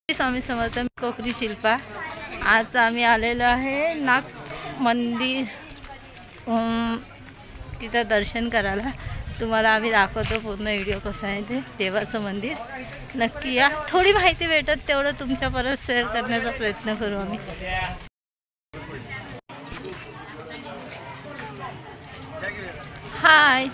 स्वामी समर्थ. कोकरी शिल्पा. आज आम्ही आलेलो आहे नाग मंदिर तिथं दर्शन करायला. तुम्हाला आम्ही दाखवतो पूर्ण व्हिडिओ कसा आहे ते देवाचं मंदिर. नक्की या. थोडी माहिती भेटत तेवढं तुमच्यापर्यंत शेअर करण्याचा प्रयत्न करू आम्ही. हाय.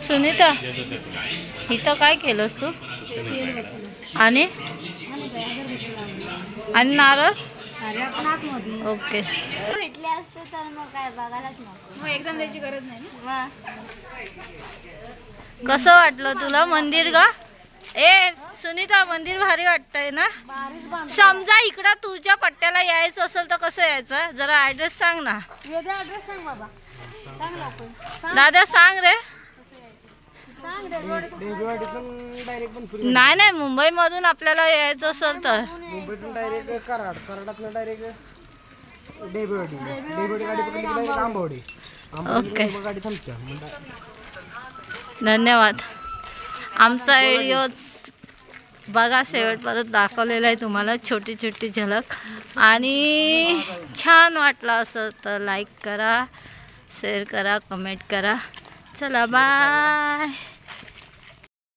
सुनीता, इथं काय केलंस तू? आणि नारळ. ओके. भेटले असते तर मग काय बघायलाच नको. मग एकदम त्याची गरज नाही ना. कसं वाटलं तुला मंदिर का? ए सुनीता, मंदिर भारी वाटतंय ना? समजा इकडं तुझ्या पट्ट्याला यायचं असेल तर कसं यायचं? जरा ऍड्रेस सांग ना. ऍड्रेस सांग बाबा. सांग लवकर. दादा सांग रे. नाही नाही, मुंबई मधून आपल्याला यायचं असेल तर मुंबईतून डायरेक्ट कराड, कराडातून डायरेक्ट डेबेवाडी, डेबेवाडी गाडी पकडली की आंबवडी, ओके. गाडी थांबते. धन्यवाद. आमचा व्हिडिओ बघा, शेवटपर्यंत दाखवलेला आहे तुम्हाला छोटी छोटी झलक. आणि छान वाटलं असं तर लाईक करा, शेअर करा, कमेंट करा. चला बाय.